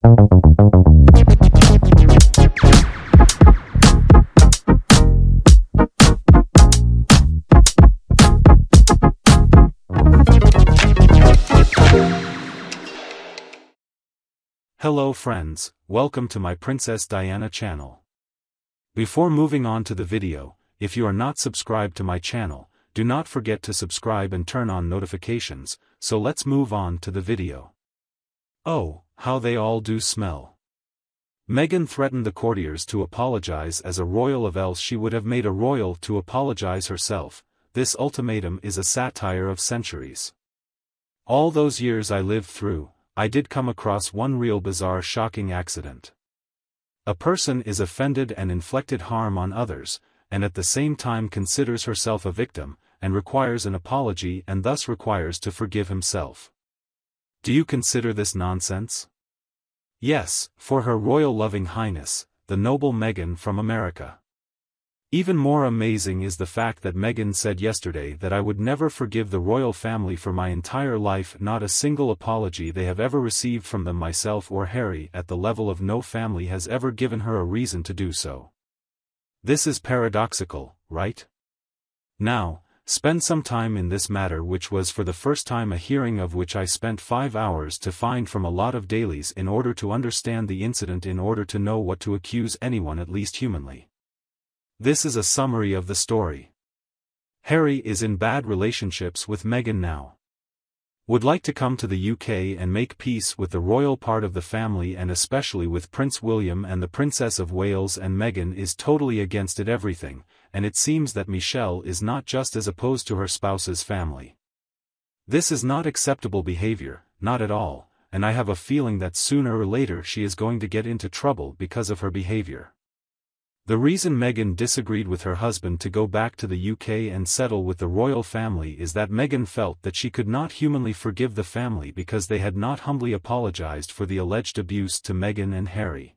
Hello friends, welcome to my Princess Diana channel. Before moving on to the video, if you are not subscribed to my channel, do not forget to subscribe and turn on notifications, so let's move on to the video. Oh, how they all do smell. Meghan threatened the courtiers to apologize as a royal, or else she would have made a royal to apologize herself. This ultimatum is a satire of centuries. All those years I lived through, I did come across one real bizarre shocking accident. A person is offended and inflicted harm on others, and at the same time considers herself a victim, and requires an apology and thus requires to forgive himself. Do you consider this nonsense? Yes, for Her Royal Loving Highness, the noble Meghan from America. Even more amazing is the fact that Meghan said yesterday that I would never forgive the royal family for my entire life, not a single apology they have ever received from them, myself or Harry, at the level of no family has ever given her a reason to do so. This is paradoxical, right? Now, spend some time in this matter, which was for the first time a hearing of which I spent 5 hours to find from a lot of dailies in order to understand the incident, in order to know what to accuse anyone, at least humanly. This is a summary of the story. Harry is in bad relationships with Meghan now. Would like to come to the UK and make peace with the royal part of the family, and especially with Prince William and the Princess of Wales, and Meghan is totally against it everything, and it seems that Michelle is not just as opposed to her spouse's family. This is not acceptable behavior, not at all, and I have a feeling that sooner or later she is going to get into trouble because of her behavior. The reason Meghan disagreed with her husband to go back to the UK and settle with the royal family is that Meghan felt that she could not humanly forgive the family because they had not humbly apologized for the alleged abuse to Meghan and Harry.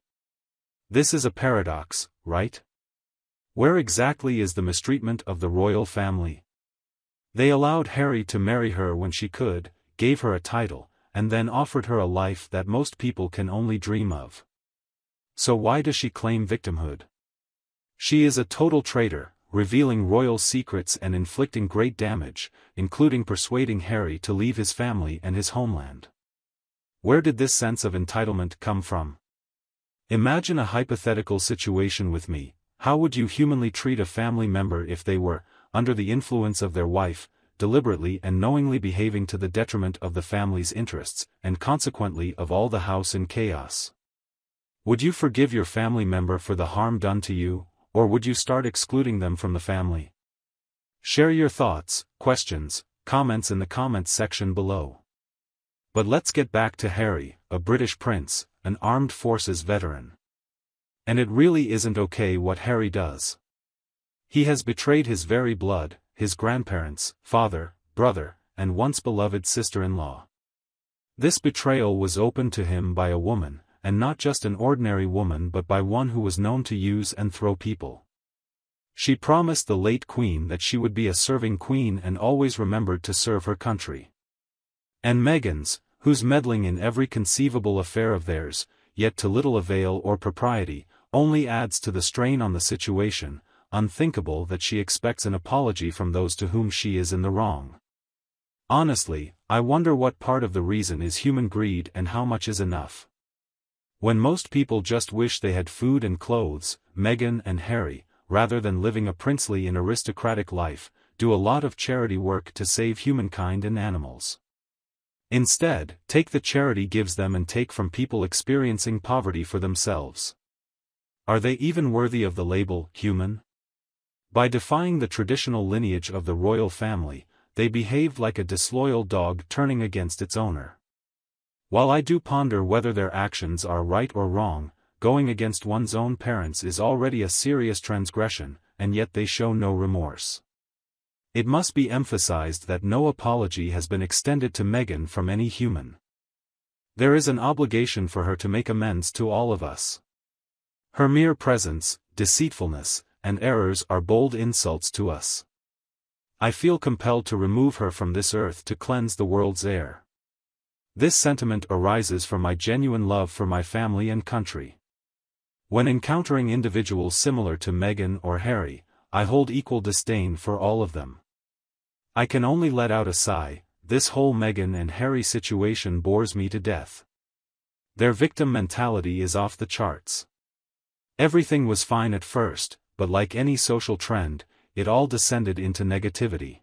This is a paradox, right? Where exactly is the mistreatment of the royal family? They allowed Harry to marry her when she could, gave her a title, and then offered her a life that most people can only dream of. So why does she claim victimhood? She is a total traitor, revealing royal secrets and inflicting great damage, including persuading Harry to leave his family and his homeland. Where did this sense of entitlement come from? Imagine a hypothetical situation with me. How would you humanly treat a family member if they were, under the influence of their wife, deliberately and knowingly behaving to the detriment of the family's interests, and consequently of all the house in chaos? Would you forgive your family member for the harm done to you? Or would you start excluding them from the family? Share your thoughts, questions, comments in the comments section below. But let's get back to Harry, a British prince, an armed forces veteran. And it really isn't okay what Harry does. He has betrayed his very blood, his grandparents, father, brother, and once beloved sister-in-law. This betrayal was opened to him by a woman, and not just an ordinary woman, but by one who was known to use and throw people. She promised the late Queen that she would be a serving queen and always remembered to serve her country. And Meghan's, whose meddling in every conceivable affair of theirs, yet to little avail or propriety, only adds to the strain on the situation. Unthinkable that she expects an apology from those to whom she is in the wrong. Honestly, I wonder what part of the reason is human greed and how much is enough. When most people just wish they had food and clothes, Meghan and Harry, rather than living a princely and aristocratic life, do a lot of charity work to save humankind and animals. Instead, take the charity gives them and take from people experiencing poverty for themselves. Are they even worthy of the label human? By defying the traditional lineage of the royal family, they behaved like a disloyal dog turning against its owner. While I do ponder whether their actions are right or wrong, going against one's own parents is already a serious transgression, and yet they show no remorse. It must be emphasized that no apology has been extended to Meghan from any human. There is an obligation for her to make amends to all of us. Her mere presence, deceitfulness, and errors are bold insults to us. I feel compelled to remove her from this earth to cleanse the world's air. This sentiment arises from my genuine love for my family and country. When encountering individuals similar to Meghan or Harry, I hold equal disdain for all of them. I can only let out a sigh. This whole Meghan and Harry situation bores me to death. Their victim mentality is off the charts. Everything was fine at first, but like any social trend, it all descended into negativity.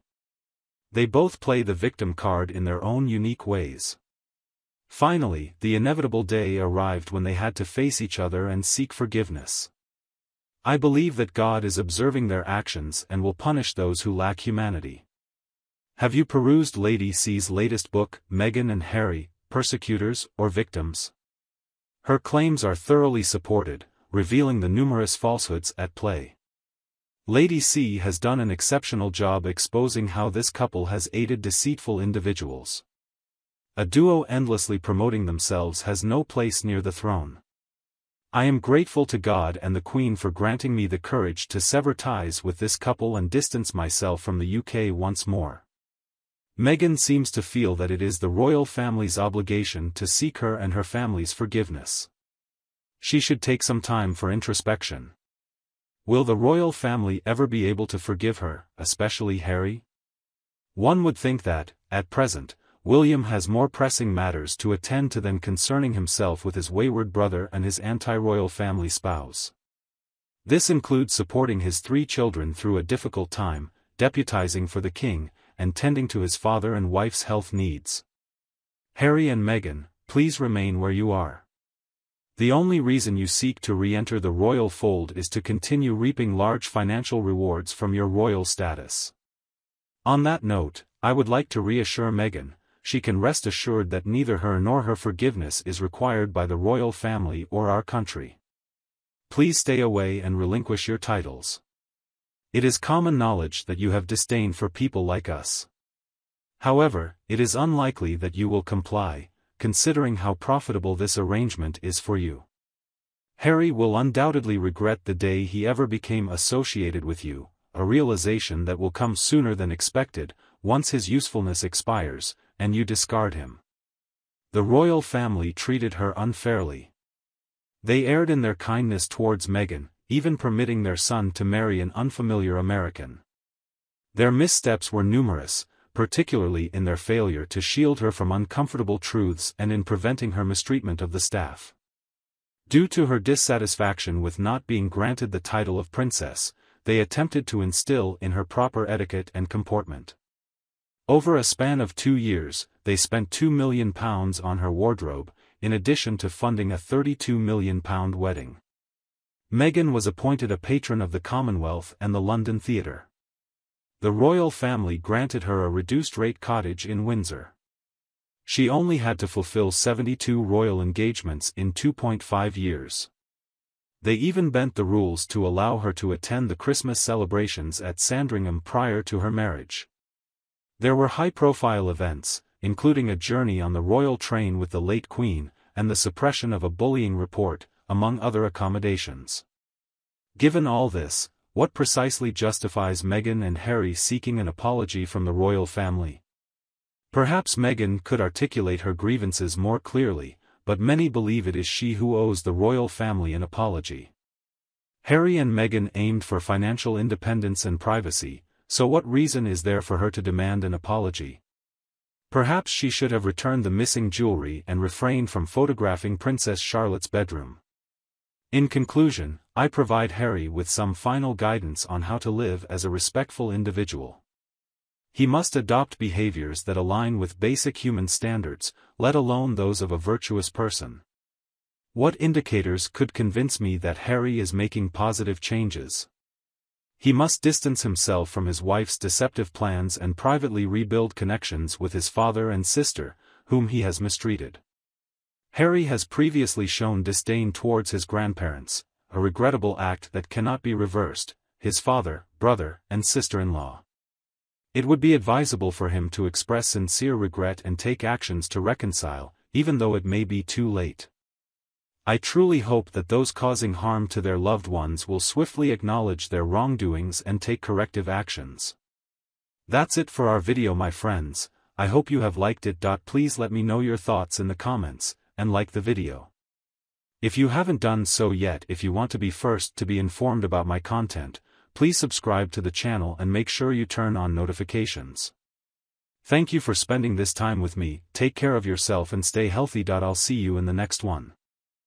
They both play the victim card in their own unique ways. Finally, the inevitable day arrived when they had to face each other and seek forgiveness. I believe that God is observing their actions and will punish those who lack humanity. Have you perused Lady C's latest book, Meghan and Harry, Persecutors or Victims? Her claims are thoroughly supported, revealing the numerous falsehoods at play. Lady C has done an exceptional job exposing how this couple has aided deceitful individuals. A duo endlessly promoting themselves has no place near the throne. I am grateful to God and the Queen for granting me the courage to sever ties with this couple and distance myself from the UK once more. Meghan seems to feel that it is the royal family's obligation to seek her and her family's forgiveness. She should take some time for introspection. Will the royal family ever be able to forgive her, especially Harry? One would think that, at present, William has more pressing matters to attend to than concerning himself with his wayward brother and his anti-royal family spouse. This includes supporting his 3 children through a difficult time, deputizing for the king, and tending to his father and wife's health needs. Harry and Meghan, please remain where you are. The only reason you seek to re-enter the royal fold is to continue reaping large financial rewards from your royal status. On that note, I would like to reassure Meghan, she can rest assured that neither her nor her forgiveness is required by the royal family or our country. Please stay away and relinquish your titles. It is common knowledge that you have disdain for people like us. However, it is unlikely that you will comply, considering how profitable this arrangement is for you. Harry will undoubtedly regret the day he ever became associated with you, a realization that will come sooner than expected, once his usefulness expires, and you discard him. The royal family treated her unfairly. They erred in their kindness towards Meghan, even permitting their son to marry an unfamiliar American. Their missteps were numerous, particularly in their failure to shield her from uncomfortable truths and in preventing her mistreatment of the staff. Due to her dissatisfaction with not being granted the title of princess, they attempted to instill in her proper etiquette and comportment. Over a span of 2 years, they spent £2 million on her wardrobe, in addition to funding a £32 million wedding. Meghan was appointed a patron of the Commonwealth and the London Theatre. The royal family granted her a reduced-rate cottage in Windsor. She only had to fulfill 72 royal engagements in 2.5 years. They even bent the rules to allow her to attend the Christmas celebrations at Sandringham prior to her marriage. There were high-profile events, including a journey on the royal train with the late Queen, and the suppression of a bullying report, among other accommodations. Given all this, what precisely justifies Meghan and Harry seeking an apology from the royal family? Perhaps Meghan could articulate her grievances more clearly, but many believe it is she who owes the royal family an apology. Harry and Meghan aimed for financial independence and privacy, so what reason is there for her to demand an apology? Perhaps she should have returned the missing jewelry and refrained from photographing Princess Charlotte's bedroom. In conclusion, I provide Harry with some final guidance on how to live as a respectful individual. He must adopt behaviors that align with basic human standards, let alone those of a virtuous person. What indicators could convince me that Harry is making positive changes? He must distance himself from his wife's deceptive plans and privately rebuild connections with his father and sister, whom he has mistreated. Harry has previously shown disdain towards his grandparents, a regrettable act that cannot be reversed, his father, brother, and sister-in-law. It would be advisable for him to express sincere regret and take actions to reconcile, even though it may be too late. I truly hope that those causing harm to their loved ones will swiftly acknowledge their wrongdoings and take corrective actions. That's it for our video, my friends. I hope you have liked it. Please let me know your thoughts in the comments, and like the video. If you haven't done so yet, if you want to be first to be informed about my content, please subscribe to the channel and make sure you turn on notifications. Thank you for spending this time with me. Take care of yourself and stay healthy. I'll see you in the next one.